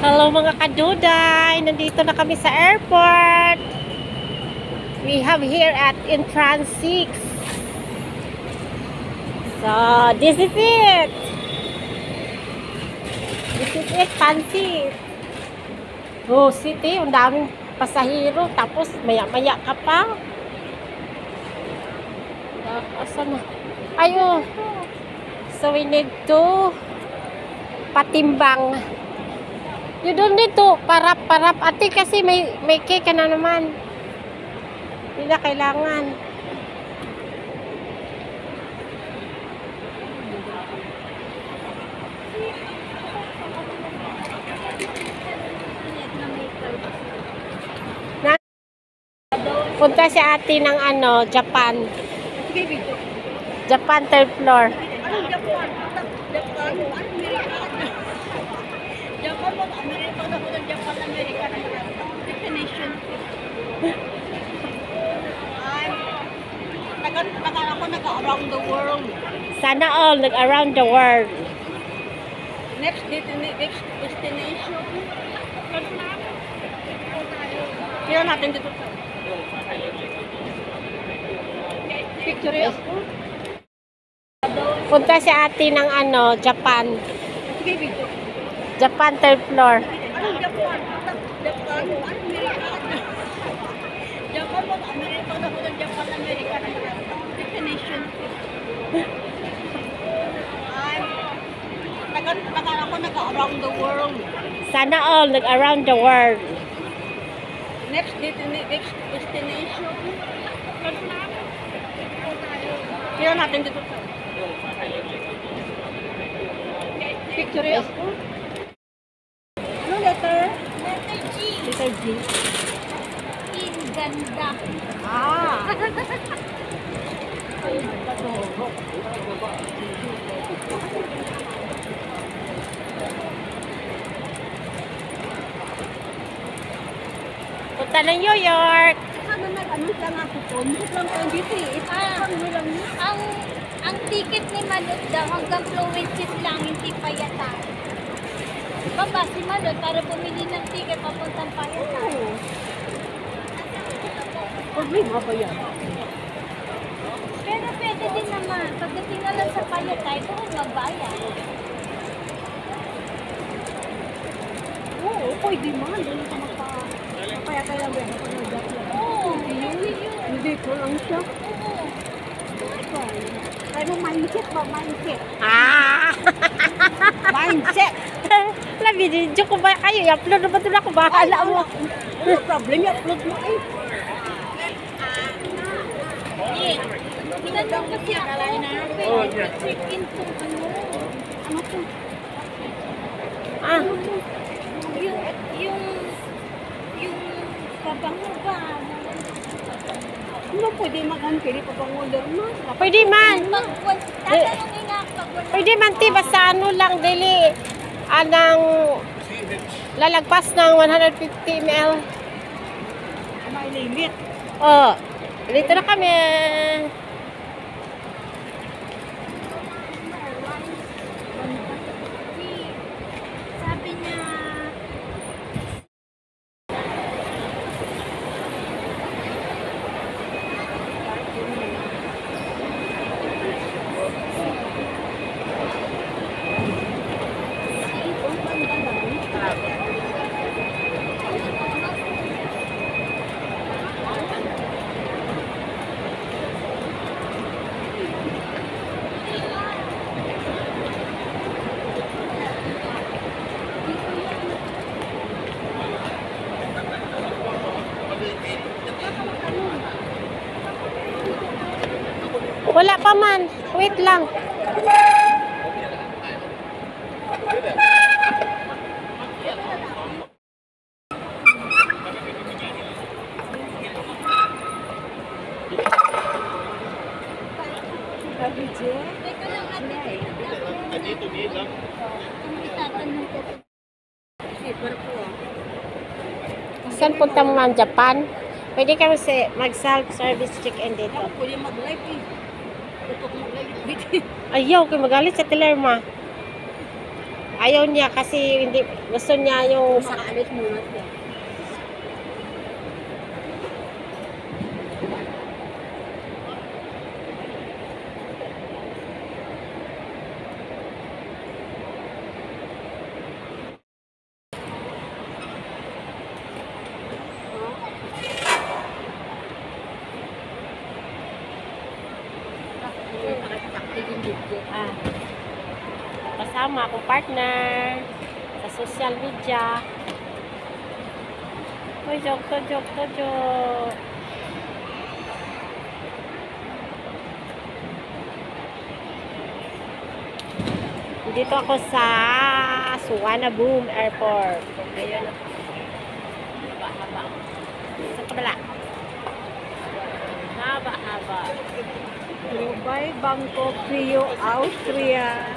Hello mga kaduday! Nandito na kami sa airport. We have here at entrance 6. So, this is it. This is it, Pansit. Oh, city, ang daming pasahero. Tapos, maya-maya ka pa. Asan na? Ayun. So, we need to patimbang. You don't need to parap-parap. Ate, kasi may cake ka na naman. Hindi na kailangan. Punta si ate ng Japan. Japan, 3rd floor. Around the world. Sana all around the world. Next destination. Kaya natin dito. Picture. Punta si ate ng Japan. Japan, 3rd floor. Japan, America. Destination. Around the world. Sana all around the world. Next destination. Kaya natin dito. Picture. Ano letter? Letter G. Letter G. Ganda. Ah. Punta ng New York. Ano nag-ano lang ako po? Mukit lang tayo dito eh. Ang ticket ni Manot daw hanggang Fluences lang, hindi pa yata. Baba si Manot para bumili ng ticket papuntang Payata. Problema ba yan? Pero pwede din naman. Pagdating na lang sa Payata, doon magbayad. Oo, pwede man. Doon ka magpapayata lang yan. Oo, Hindi ko lang siya. Kaya mo mindset ba? Mindset. Ah. Mindset. Labi, joke ko ba kayo? I-upload na ba ito na ako? Bahala mo. Ano problem? I-upload mo eh. Pinatang kasi ako. Pwede check-in to ano to? Ah. Yung pabango ba? Ano pwede mag-ano? Pwede pa bang order mo? Pwede man. Tatanungin nga pag wala. Pwede man, ti. Basta lang, dili. Anang lalagpas ng 150 ml. May limit. Oh, dito na kami. Sabi niya, Wala pa man. Wait lang. teka lang ate. Itatanong ko. Saan punta mo, ma'am? Japan? Pwede ka mag-self-service check-in dito. Pwede mag-live eh. Tutok mag-live. Ayaw, kay magalit sa teller ma. Ayaw niya kasi hindi gusto niya yung Makaalis muna siya. ah, kasama akong partner sa social media. Uy, joke. Dito ako sa Suvarnabhumi Airport. Ayun. Haba. Sa kabila. Haba. Dubai, Bangkok, Rio, Australia.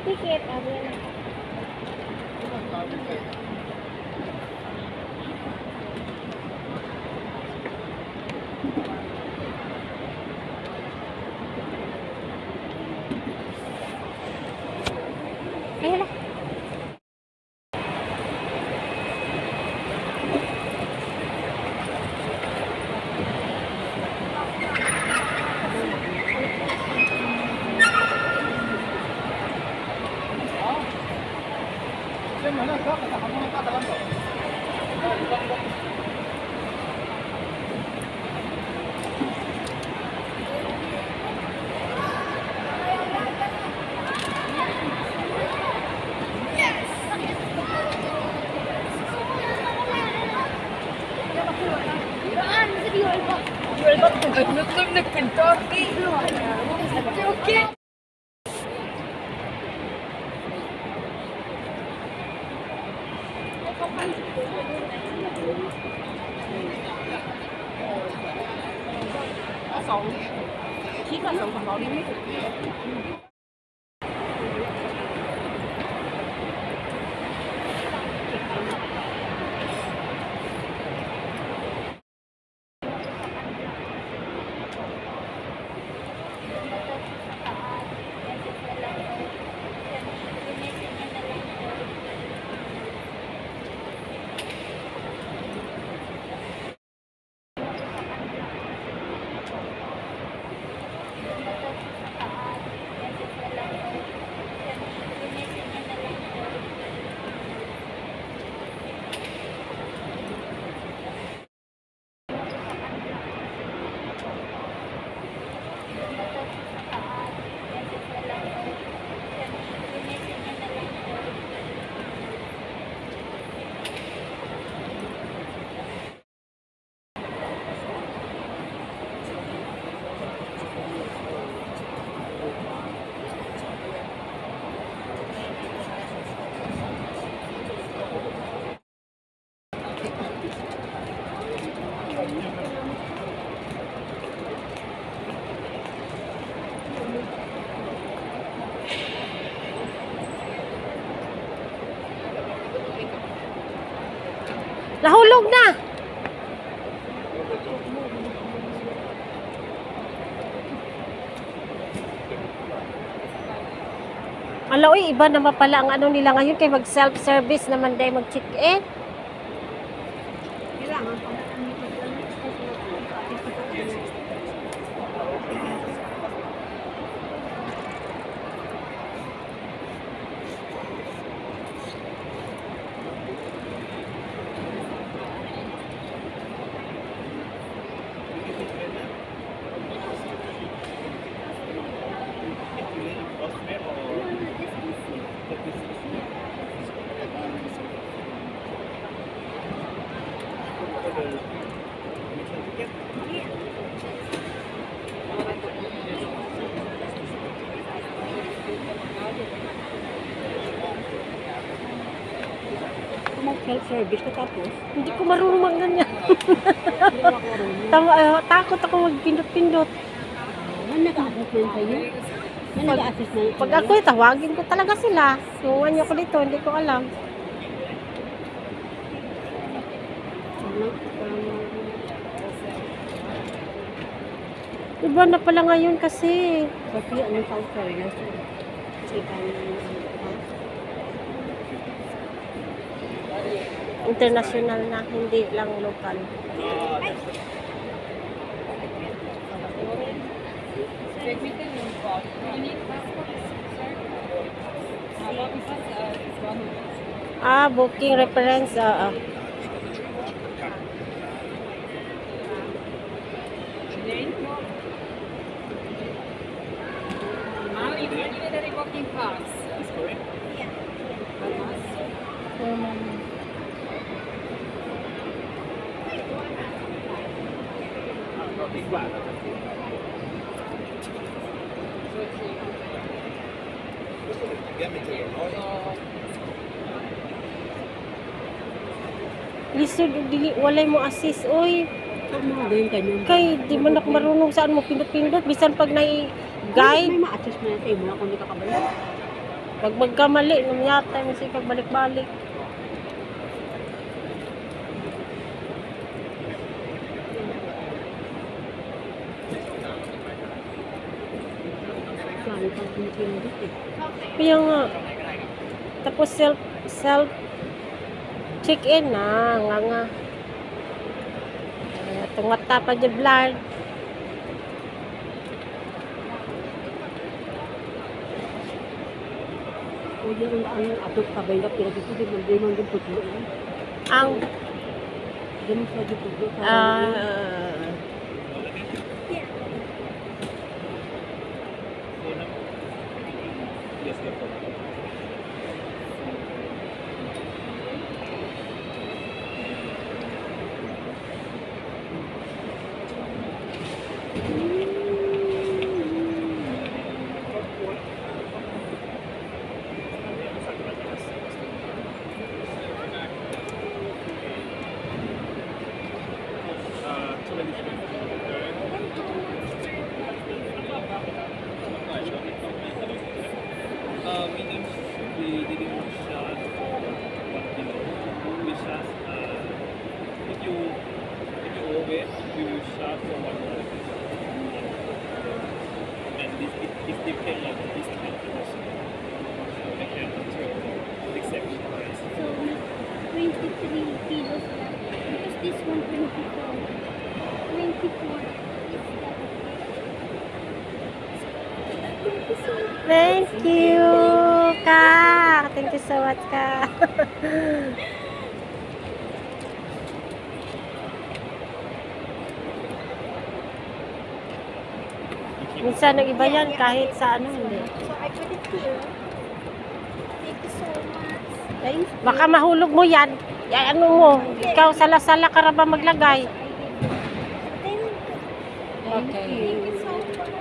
Ticket, ano yan? Ayun na. Nahulog na. Uy, iba naman pala ang ano nila ngayon kay mag self-service naman day mag-check-in. Kailangan pa. Self-service ka tapos. Hindi ko marunong magganyan. Hindi ako marunong. Takot ako magpindot-pindot. Nag-a-assessment kayo? May nag-assist na. Pag ako, tawagin ko talaga sila. Suwan niyo ko dito, hindi ko alam. Iba na pala ngayon kasi. Kasi anong culture na siya? International na, hindi lang local. Booking reference. Lisod, dili, walay mo assist, oy. Mga ganyan kanya. Kay, di man ako marunong saan mo pindot-pindot. Bisan pag nai-guide, May ma-assist na tayo mo kung hindi ka kabalik. pag magkamali, namyata mo siya pagbalik-balik. Saan pang pinipindot eh. Kaya nga. Tapos self check-in na, nga. Tungata pa dyan blard. O yan ang ato kabay na pinagito din man din man din putlo. Ang, Ganun sa di putlo. Meaning we didn't shot what you know. We shot if you over we will shot for 1 minute. And this depends on this kind of person. I can control exception. So, 23 kilos lang. Because this one, 24. 24 is that. thank you, Kak. Thank you so much, Kak. Minsan nag-iba yan kahit sa ano, hindi. So, I put it here. Thank you so much. Thanks. Baka mahulog mo yan. Ay, ano mo, ikaw sala-sala ka ra ba maglagay? Thank you. Okay. Thank you so much.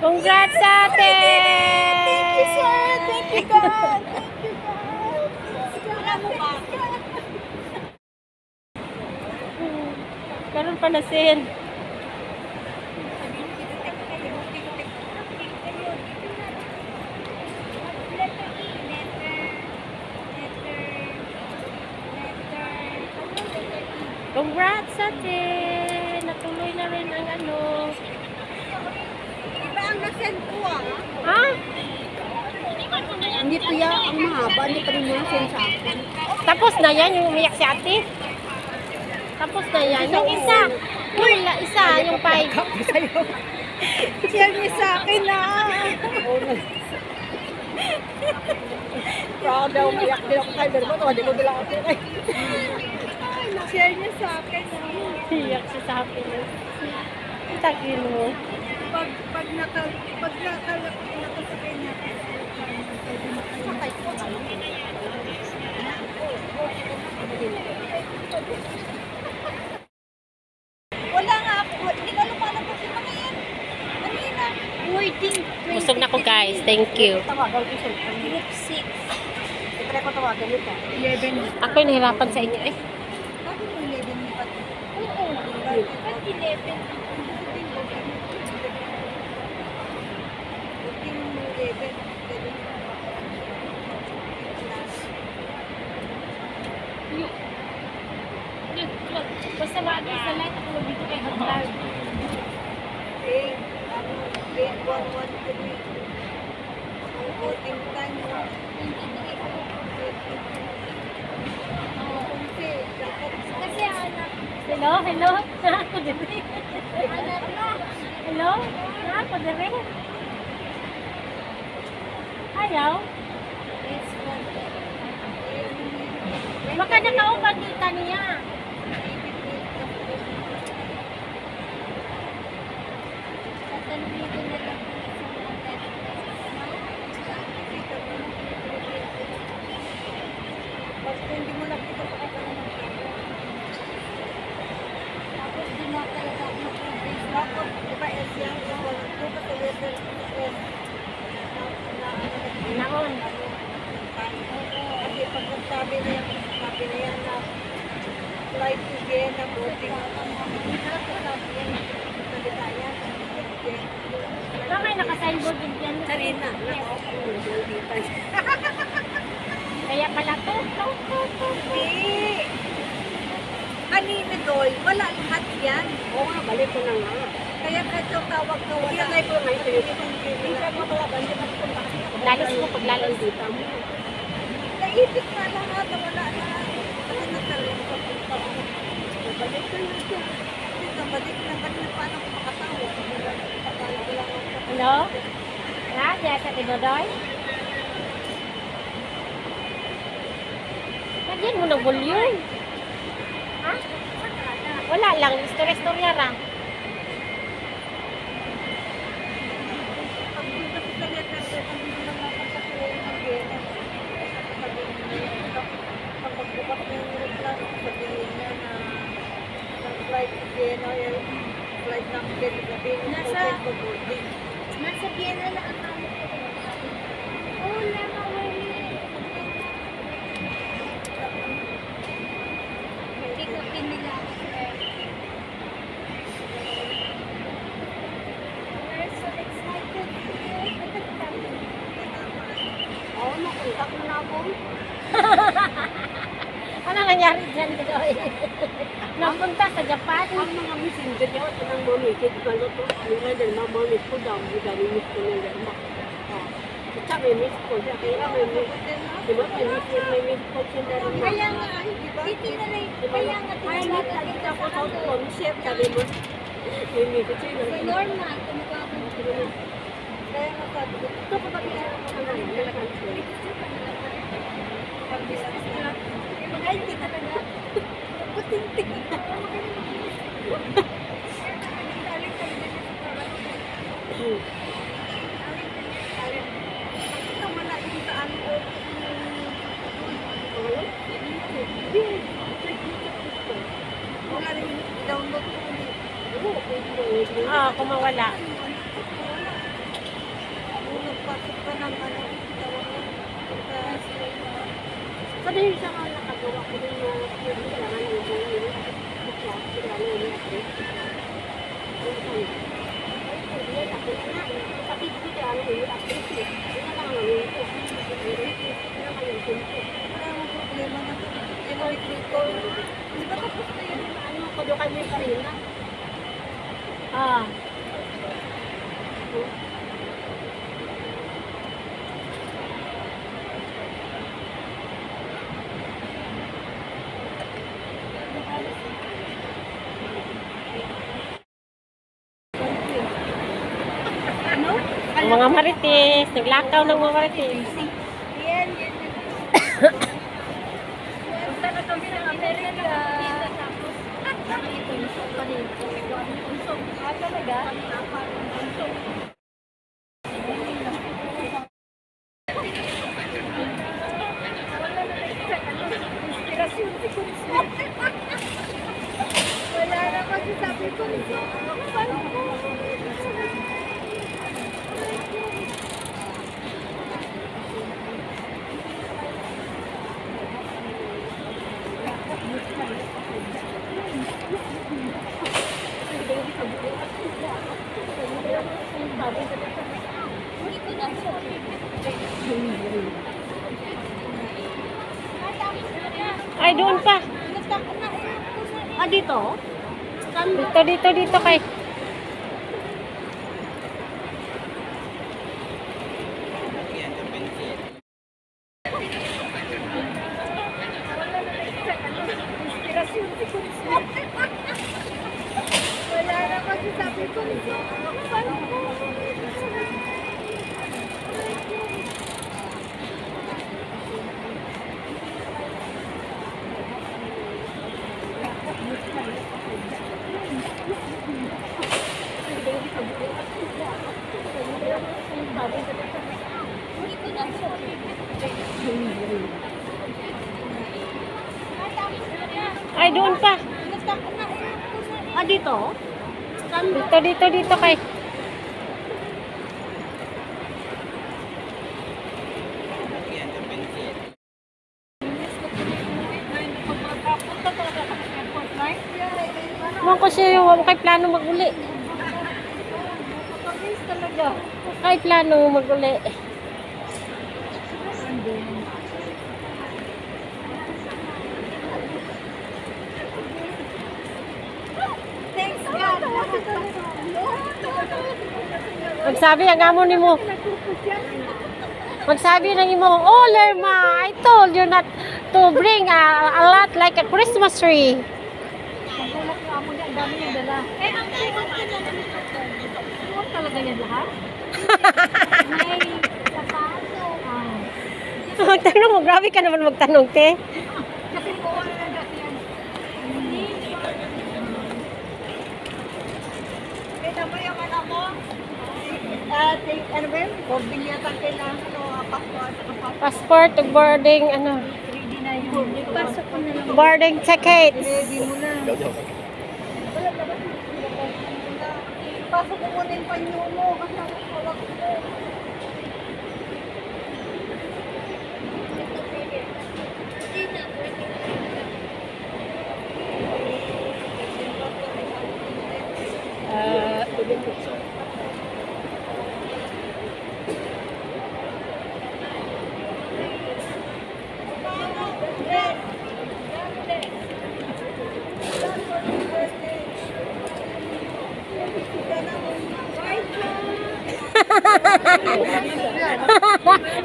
Congrats sa atin! Thank you, sir. Thank you, God. Thank you, God. Alam mo ba? Karoon pa na sin. Congrats sa atin! Natuloy na rin ang ano. Iba ang nasend ko Ha? Hindi pa yan ang mahaba. Hindi pa rin mga send sa akin. Tapos na yan, yung umiyak si ate. Tapos na yan. Yung isa. Yung isa, yung 5. Share niyo sa akin na. Proud daw, umiyak din ako kay Bermo. Hindi ko bilang ako kay. Share niyo sa akin na. Iyak siya sa happiness. Takin mo. nakasakay niya, sakay po tayo. Wala nga ako. Hindi na lumalabas yung mga yan. Ano yun na? Wording 20. Busog na ko guys. Thank you. Tawagan ko siya. Group 6. Ito ko tawagan ito. 11. Ako yung nahirapan sa inyo eh. Bakit mo 11 mo pa? Oo. Ba't 11? Basta lagi sa light ako dito kay Hotline. Kasi anak. Hello, hello. Ako din. Anak na. Hello? Ako din. Ayaw. Baka nakaupan kita niya. Tatanungin ko na lang Basta hindi mo nakita sa kanya. tapos di mo talaga ako mag-progress. Tapos, di ba S yan? Ito pa sa letter S. Naon. Kasi pag nagsabi na yan na flight to Vienna, boarding. Sabi yan, salita yan. Baka naka-signboard din dyan. Sarina. Kaya pala to. Hindi. Kanina doy, wala lahat yan. Oo nga, balik ko na nga. Kaya kahit yung tawag na wala. Kaya ko nga ito yung hindi mo tawagan, di ba kung bakit ako Lalis mo, paglalis. naipit na lahat, na wala na. Kasi nasalim ko kung tawag. Balik ko na siya. Kasi nabalik na, ba't na paano ko makatawa? Pagkala ko lang ako. Hello? Ha? Diyan sa Tinodoy? Lagyan mo ng volume. Ha? Wala lang. Istorya-istorya lang. Pag dito kasi sa letter ko, hindi mo lang nakakasuhin ng Vienna. Pag magbukas na yung aeroplano, sabihin niya na flight to Vienna, flight number, sabihin niya, open for boarding. Nasa Vienna na ang kami ko. Oh, lama, wali. Pick upin nila ako. We're so excited. Oo, nakunta ko na ako. Ano nangyari dyan, Tinodoy? Napunta sa Japan. Ang mga messenger niya, ito ng mamikit, malo to. Ang ganda, mamamit ko daw, gamit ko ng garma. Kita may miss ko siya, kaya may miss. Di ba, may miss ko siya na rin. Kaya nga, titi na lang. Kaya nga, Ay, nakita ko sa concept, sabi mo. May miss ko siya na Si rin. Norma, tumutawag ko. Kaya nga sabi ko, ito ko ba kailangan ko na rin, nalakansin. Ay, hindi talaga. Puting-ting. Ito mo na yung saan ko. Wala rin download ko ulit. Kung mawala. Kung nagpasok ka ng ano, tawag mo, sabihin siya nga nakagawa ko rin na kailangan yung mga yun. Kailangan yung address. Kapit ko kailangan yung address. Wala lang ang yun ko. Wala lang yung kumpo. Wala ang problema na ito. Di ba tapos na yun? Ano, kadukan mo yung kanina? Ah. Ang mga marites, naglakaw ng mga marites. Yan, yan. Punta na kami ng Amerika. Tapos, ito yung sopa nito. Ah, talaga? Wala na kasi sabi ko. Hindi ko na po. Ay, doon pa. Ah, dito? Dito kay. Wala na kasi sabi ko. Hindi ko na po. Ay, doon pa. Ah, dito? Dito kay. Huwag ko siya yung kay plano mag-uli. Kay plano mag-uli. Thanks God. Magsabi ang amo ni mo. Magsabi ng imo, oh Lerma, I told you not to bring a lot like a Christmas tree. Ang dami niyang dala. Eh, ang kailan ko na Ano talaga yan lahat? may sapato. Magtanong mo, grabe ka naman magtanong, te. Kasi po, ano lang kasi yan. Kita mo yung ano mo? Ano ba yun? Boarding yata ang kailangan. Passport. Passport, boarding, ano, 3D na yun. Pasok ko na lang. boarding tickets. Ready mo na. Pasok mo muna yung panyo mo. Kasi ako wala ko.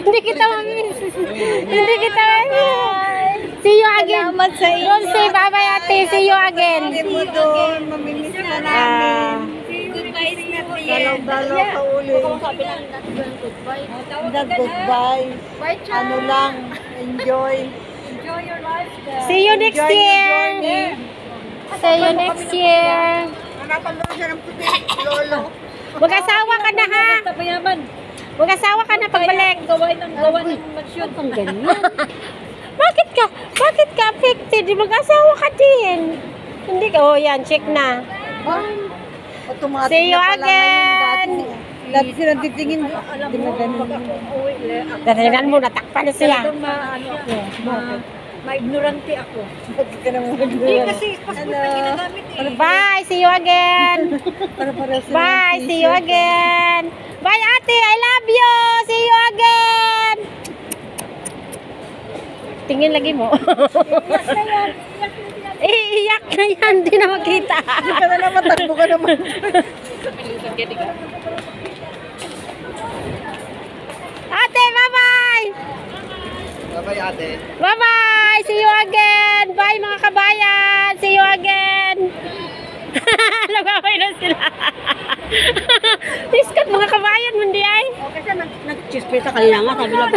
Hindi kita mamiss. Hindi kita mamiss. See you again. Salamat sa inyo. Don't say bye-bye, ate. See you again. Hindi mo doon. Mamimiss na namin. Goodbye na po yan. Dalaw-dalaw ka uli. Sabi lang natin goodbye. Not goodbye. Bye, Chan. Ano lang. Enjoy. Enjoy your life. See you next Enjoy your year. journey. See you next year. Hanapan mo siya ng puti. Lolo. Mag-asawa ka na, ha? Tapayaman. Mag-asawa ka na pagbalik. Gawa ng mansyon. Ang ganyan. Bakit ka affected? Mag-asawa ka din. Hindi ka, oh yan, check na. Automatic See you na pala again. ngayon dati sila titingin. Hindi na ganun. Datingan mo, natakpan na siya. Ma-ignorante ako. Bakit ka naman Hindi kasi passport na ginagamit eh. Bye, see you again. Para sila. Bye, see you again. Bye, ate, I love you. See you again. Tingin lagi mo. Iiyak na yan, di na makita. Hindi ka na naman, takbo ka naman. Ate, bye-bye. Bye-bye ate. Bye-bye. See you again. Bye, mga kabayan. See you again. Nagaway na sila. Iskat mga kabayan, mundi ay. Kasi nag-chisprita kanina nga, sabi lang.